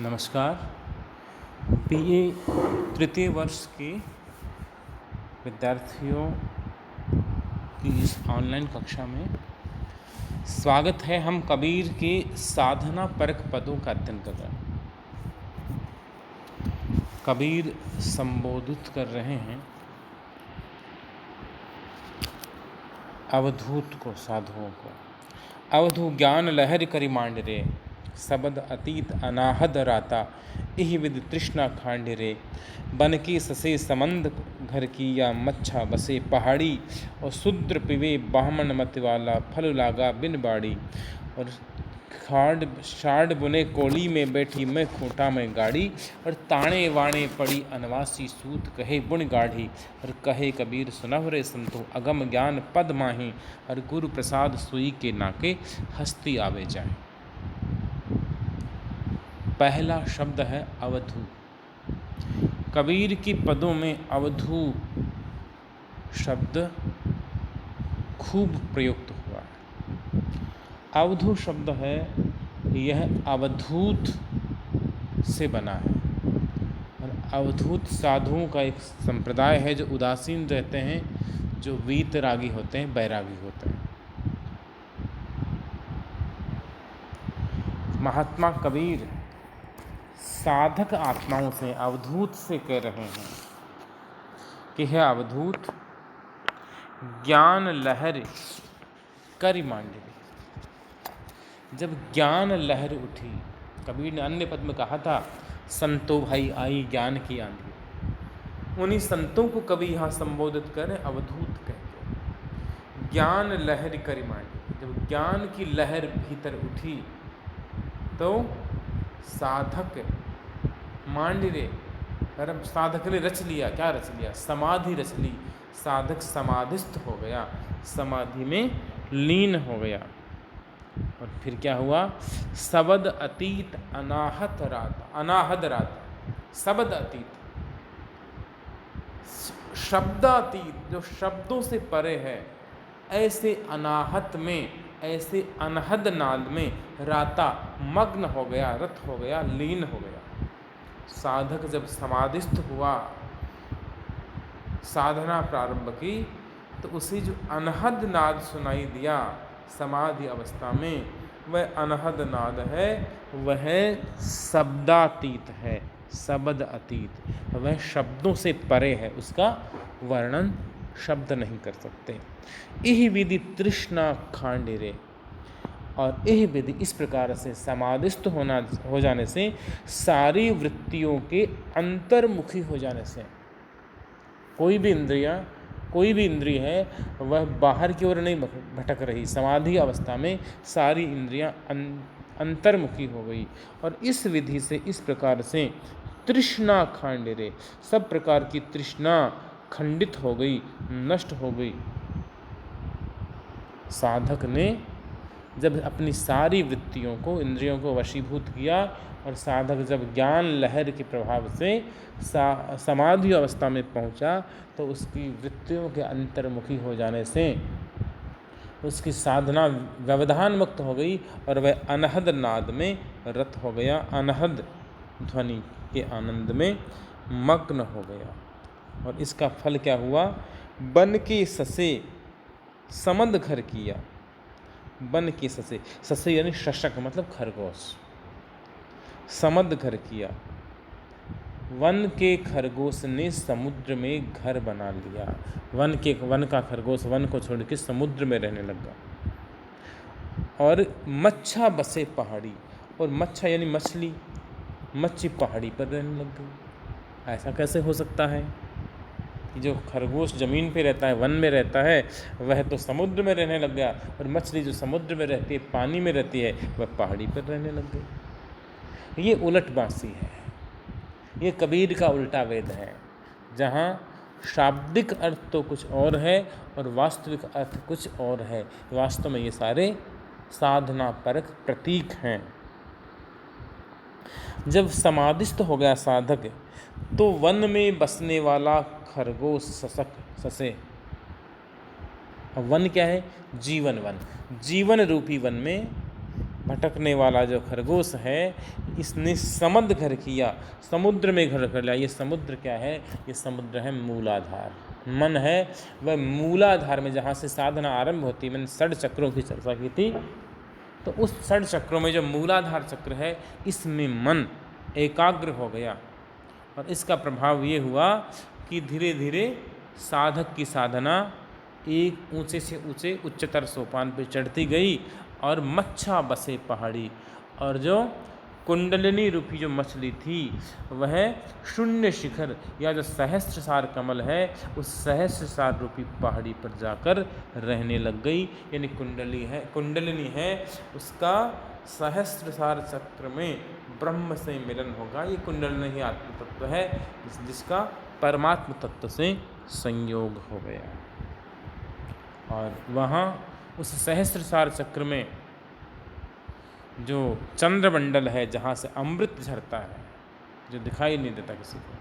नमस्कार। बीए तृतीय वर्ष के विद्यार्थियों की इस ऑनलाइन कक्षा में स्वागत है। हम कबीर के साधना परक पदों का अध्ययन कर रहे हैं। कबीर संबोधित कर रहे हैं अवधूत को, साधुओं को। अवधू ज्ञान लहर करि मांडरे, सबद अतीत अनाहद राता, इह विद तृष्णा खांडरे। बन की ससे समंद घर की, या मच्छा बसे पहाड़ी, और शूद्र पिवे बामन मत वाला, फल लागा बिन बाड़ी। और शाड़ बुने कोली में बैठी, मैं खूंटा में गाड़ी, और ताणे वाणे पड़ी अनवासी सूत, कहे बुन गाढ़ी। और कहे कबीर सुनहु रे संतो, अगम ज्ञान पद माही, और गुरु प्रसाद सुई के नाके, हस्ती आवे जाए। पहला शब्द है अवधू। कबीर की पदों में अवधू शब्द खूब प्रयुक्त हुआ है। अवधू शब्द है, यह अवधूत से बना है। और अवधूत साधुओं का एक संप्रदाय है जो उदासीन रहते हैं, जो वीतरागी होते हैं, बैरागी होते हैं। महात्मा कबीर साधक आत्माओं से, अवधूत से कह रहे हैं कि हे अवधूत, ज्ञान लहर करि मांडरे। जब ज्ञान लहर उठी, कबीर ने अन्य पद में कहा था, संतो भाई आई ज्ञान की आंधी। उन्हीं संतों को कभी यहाँ संबोधित करें अवधूत कहते। ज्ञान लहर करि मांडरे, जब ज्ञान की लहर भीतर उठी तो साधक मांडरे, साधक ने रच लिया। क्या रच लिया? समाधि रच ली। साधक समाधिस्थ हो गया, समाधि में लीन हो गया। और फिर क्या हुआ? सबद अतीत अनाहत रात, अनाहद रात, सबद अतीत, शब्दातीत, जो शब्दों से परे है, ऐसे अनाहत में, ऐसे अनहद नाद में राता मग्न हो गया, रत हो गया, लीन हो गया। साधक जब समाधिस्थ हुआ, साधना प्रारंभ की, तो उसे जो अनहद नाद सुनाई दिया समाधि अवस्था में, वह अनहद नाद है, वह शब्दातीत है, शब्द अतीत। वह शब्दों से परे है, उसका वर्णन शब्द नहीं कर सकते। इह विधि तृष्णा खांडरे, और यह विधि इस प्रकार से समाधिस्थ हो जाने से, सारी वृत्तियों के अंतर्मुखी हो जाने से, कोई भी इंद्रिय है वह बाहर की ओर नहीं भटक रही। समाधि अवस्था में सारी इंद्रियां अंतर्मुखी हो गई। और इस विधि से, इस प्रकार से तृष्णा खांडरे, सब प्रकार की तृष्णा खंडित हो गई, नष्ट हो गई। साधक ने जब अपनी सारी वृत्तियों को, इंद्रियों को वशीभूत किया, और साधक जब ज्ञान लहर के प्रभाव से समाधि अवस्था में पहुंचा, तो उसकी वृत्तियों के अंतर्मुखी हो जाने से उसकी साधना व्यवधान मुक्त हो गई, और वह अनहद नाद में रत हो गया, अनहद ध्वनि के आनंद में मग्न हो गया। और इसका फल क्या हुआ? बन के ससे समंद घर किया। बन के ससे, ससे यानी शशक, मतलब खरगोश। समद घर किया, वन के खरगोश ने समुद्र में घर बना लिया। वन का खरगोश वन को छोड़ के समुद्र में रहने लगा। और मच्छा बसे पहाड़ी, और मच्छा यानी मछली, मच्छी पहाड़ी पर रहने लग गई। ऐसा कैसे हो सकता है कि जो खरगोश ज़मीन पे रहता है, वन में रहता है, वह तो समुद्र में रहने लग गया, और मछली जो समुद्र में रहती है, पानी में रहती है, वह पहाड़ी पर रहने लग गई। ये उलटबासी है, ये कबीर का उल्टा वेद है, जहाँ शाब्दिक अर्थ तो कुछ और है और वास्तविक अर्थ कुछ और है। वास्तव में ये सारे साधना परक प्रतीक हैं। जब समाधिस्थ हो गया साधक, तो वन में बसने वाला खरगोश, ससे, वन क्या है? जीवन वन, जीवन रूपी वन में भटकने वाला जो खरगोश है, इसने समद घर किया, समुद्र में घर कर लिया। ये समुद्र क्या है? ये समुद्र है मूलाधार। मन है वह मूलाधार में, जहाँ से साधना आरंभ होती है। मैंने 6 चक्रों की चर्चा की थी, तो उस 6 चक्रों में जो मूलाधार चक्र है, इसमें मन एकाग्र हो गया और इसका प्रभाव ये हुआ कि धीरे धीरे साधक की साधना एक ऊंचे से ऊंचे उच्चतर सोपान पर चढ़ती गई और मच्छा बसे पहाड़ी। और जो कुंडलिनी रूपी जो मछली थी, वह शून्य शिखर या जो सहस्त्रसार कमल है, उस सहस्त्रसार रूपी पहाड़ी पर जाकर रहने लग गई। यानी कुंडलिनी है, उसका सहस्त्रसार चक्र में ब्रह्म से मिलन होगा। ये कुंडलिनी ही आत्म तत्व है जिसका परमात्म तत्व से संयोग हो गया। और वहाँ उस सहस्त्रसार चक्र में जो चंद्रमंडल है, जहाँ से अमृत झरता है, जो दिखाई नहीं देता किसी को,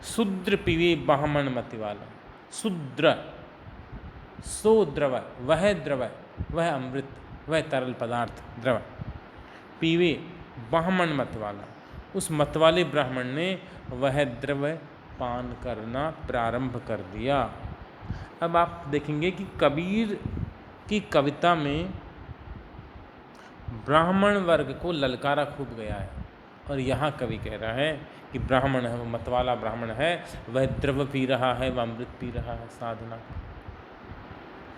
शुद्र पीवे ब्राह्मण मति वाला। शुद्र, सो द्रव, वह द्रव, वह अमृत, वह तरल पदार्थ द्रव, पीवे ब्राह्मण मत वाला। उस मत वाले ब्राह्मण ने वह द्रव पान करना प्रारंभ कर दिया। अब आप देखेंगे कि कबीर की कविता में ब्राह्मण वर्ग को ललकारा खूब गया है। और यहाँ कवि कह रहा है कि ब्राह्मण है, वो मतवाला ब्राह्मण है, वह द्रव पी रहा है, वह अमृत पी रहा है साधना।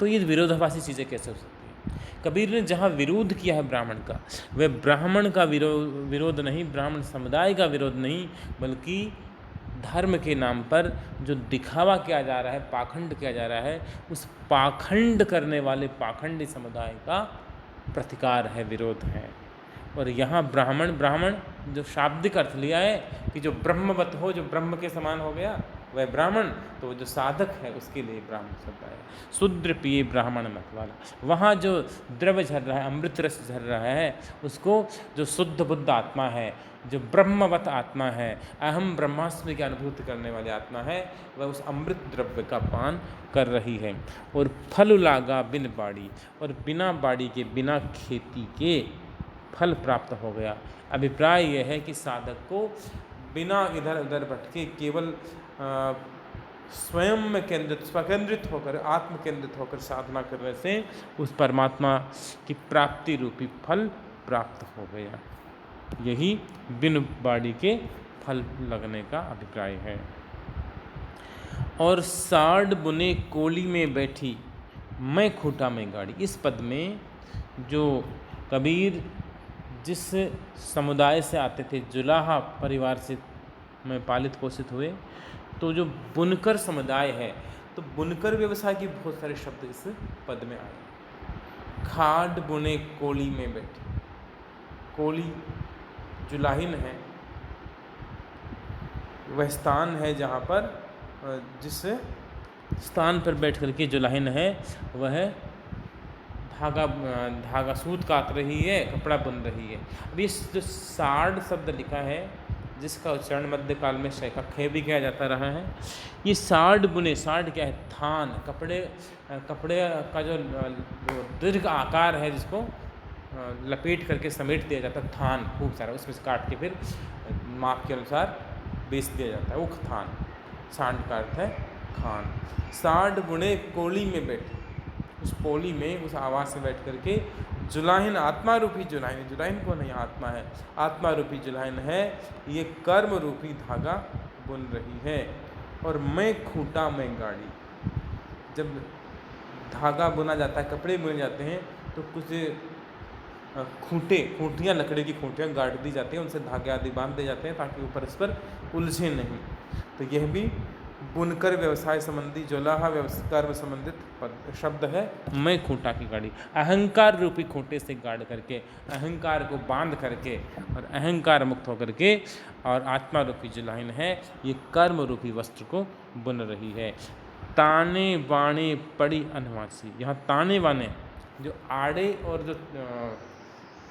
तो ये विरोधाभासी चीज़ें कैसे हो सकती हैं? कबीर ने जहाँ विरोध किया है ब्राह्मण का, वह ब्राह्मण का विरोध नहीं, ब्राह्मण समुदाय का विरोध नहीं, बल्कि धर्म के नाम पर जो दिखावा किया जा रहा है, पाखंड किया जा रहा है, उस पाखंड करने वाले पाखंडी समुदाय का प्रतिकार है, विरोध है। और यहाँ ब्राह्मण जो शाब्दिक अर्थ लिया है कि जो ब्रह्मवत हो, जो ब्रह्म के समान हो गया, वह ब्राह्मण। तो जो साधक है उसके लिए ब्राह्मण शब्द आया। शूद्र पिए ब्राह्मण मत वाला। वहाँ जो द्रव झर रहा है, अमृत रस झर रहा है, उसको जो शुद्ध बुद्ध आत्मा है, जो ब्रह्मवत आत्मा है, अहम ब्रह्मास्मि की अनुभूति करने वाली आत्मा है, वह उस अमृत द्रव्य का पान कर रही है। और फल लागा बिन बाड़ी, और बिना बाड़ी के, बिना खेती के फल प्राप्त हो गया। अभिप्राय यह है कि साधक को बिना इधर उधर भटके, केवल स्वयं में केंद्रित, स्वकेंद्रित होकर, आत्म केंद्रित होकर साधना करने से उस परमात्मा की प्राप्ति रूपी फल प्राप्त हो गया। यही बिन बाड़ी के फल लगने का अभिप्राय है। और साड़ बुने कोली में बैठी, मैं खूंटा में गाड़ी। इस पद में जो कबीर जिस समुदाय से आते थे, जुलाहा परिवार से में पालित पोषित हुए, तो जो बुनकर समुदाय है, तो बुनकर व्यवसाय के बहुत सारे शब्द इस पद में आए। खाड बुने कोली में बैठी, कोली जुलाहिन है, वह स्थान है जहाँ पर, जिस स्थान पर बैठ करके जुलाहिन है वह धागा सूत काट रही है, कपड़ा बुन रही है। अब ये जो साड़ शब्द लिखा है, जिसका उच्चारण मध्यकाल में शैखा भी किया जाता रहा है, ये साड़ बुने, साड़ क्या है? थान, कपड़े का जो दीर्घ आकार है, जिसको लपेट करके समेट दिया जाता है, थान खूब सारा, उसमें से काट के फिर माप के अनुसार बेच दिया जाता है, वो थान। साड़ का अर्थ है खान। साड़ बुने कोली में बैठे, उस कोली में, उस आवास में बैठ करके जुलाहिन, आत्मा रूपी जुलाहिन, जुलाहिन कौन है? आत्मा है, आत्मा रूपी जुलाहिन है, ये कर्म रूपी धागा बुन रही है। और मैं खूंटा में गाड़ी, जब धागा बुना जाता है, कपड़े बुने जाते हैं, तो कुछ खूंटियाँ, लकड़ी की खूंटियाँ गाड़ दी जाती हैं, उनसे धागे आदि बांध दिए जाते हैं ताकि वो परस्पर उलझे नहीं। तो यह भी बुनकर व्यवसाय संबंधी, जुलाहा कर्म संबंधित शब्द है। मैं खूंटा की गाड़ी, अहंकार रूपी खूंटे से गाड़ करके, अहंकार को बांध करके और अहंकार मुक्त होकर के, और आत्मा रूपी जुलाहिन है, ये कर्म रूपी वस्त्र को बुन रही है। ताने बाणे पड़ी अनवासी, यहाँ ताने बाने जो आड़े और जो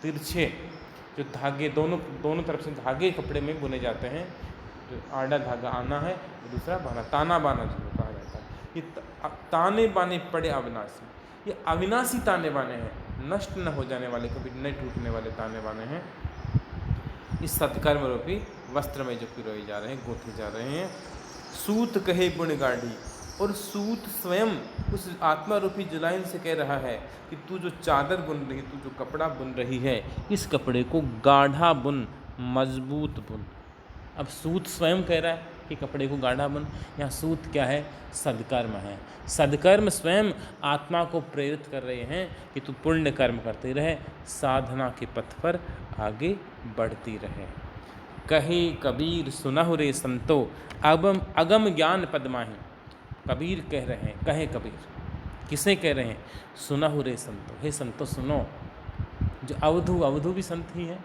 तिरछे जो धागे, दोनों तरफ से धागे कपड़े में बुने जाते हैं। जो आड़ा धागा आना है, दूसरा बाना, ताना बाना जिसको कहा जाता है। ये ताने बाने पड़े अविनाशी, ये अविनाशी ताने बाने हैं, नष्ट न हो जाने वाले, कभी नहीं टूटने वाले ताने बाने हैं इस सत्कर्म रूपी वस्त्र में जो पिरोए जा रहे हैं, गूंथे जा रहे हैं। सूत कहे बुन गाढ़ी, और सूत स्वयं उस आत्मा रूपी जुलाइन से कह रहा है कि तू जो चादर बुन रही, तू जो कपड़ा बुन रही है, इस कपड़े को गाढ़ा बुन, मजबूत बुन। अब सूत स्वयं कह रहा है कि कपड़े को गाढ़ा बुन। यहाँ सूत क्या है? सद्कर्म है। सद्कर्म स्वयं आत्मा को प्रेरित कर रहे हैं कि तू पुण्य कर्म करते रहे, साधना के पथ पर आगे बढ़ती रहे। कहे कबीर सुनहु रे संतो, अगम ज्ञान पदमाही। कबीर कह रहे हैं, कहे कबीर किसे कह रहे हैं? सुनहु रे संतो, हे संतो सुनो। जो अवधू भी संत ही है।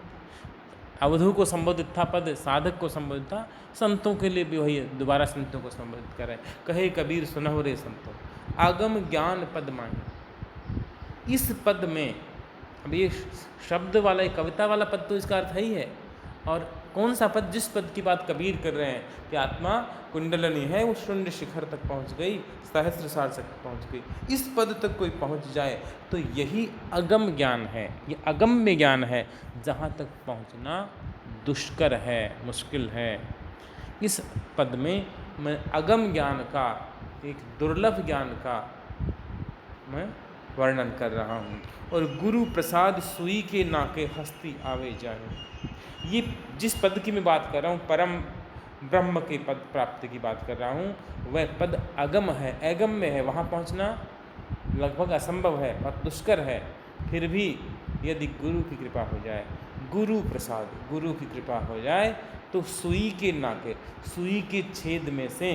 अवधू को संबोधित था पद, साधक को संबोधित था, संतों के लिए भी वही दोबारा संतों को संबोधित कर रहे हैं। कहे कबीर सुनहु रे संतो, आगम ज्ञान पद माही। इस पद में, अब ये शब्द वाला, ये कविता वाला पद तो इसका अर्थ है ही है। और कौन सा पद? जिस पद की बात कबीर कर रहे हैं कि आत्मा कुंडलनी है, वो शून्य शिखर तक पहुंच गई, सहस्त्रसार तक पहुंच गई। इस पद तक कोई पहुंच जाए तो यही अगम ज्ञान है, ये अगम्य ज्ञान है, जहाँ तक पहुंचना दुष्कर है, मुश्किल है। इस पद में मैं अगम ज्ञान का, एक दुर्लभ ज्ञान का मैं वर्णन कर रहा हूँ। और गुरु प्रसाद सुई के नाके हस्ती आवे जाए। ये जिस पद की मैं बात कर रहा हूँ, परम ब्रह्म के पद प्राप्ति की बात कर रहा हूँ, वह पद अगम है, अगम्य है, वहाँ पहुँचना लगभग असंभव है और दुष्कर है। फिर भी यदि गुरु की कृपा हो जाए, गुरु प्रसाद, गुरु की कृपा हो जाए तो सुई के नाके, सुई के छेद में से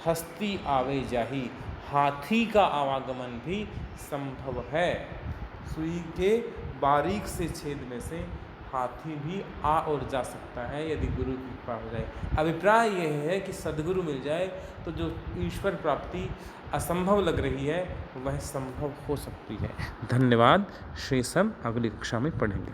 हस्ती आवे जाही, हाथी का आवागमन भी संभव है। सुई के बारीक से छेद में से हाथी भी आ और जा सकता है यदि गुरु की कृपा हो जाए। अभिप्राय यह है कि सद्गुरु मिल जाए तो जो ईश्वर प्राप्ति असंभव लग रही है वह संभव हो सकती है। धन्यवाद। शेषम अगली कक्षा में पढ़ेंगे।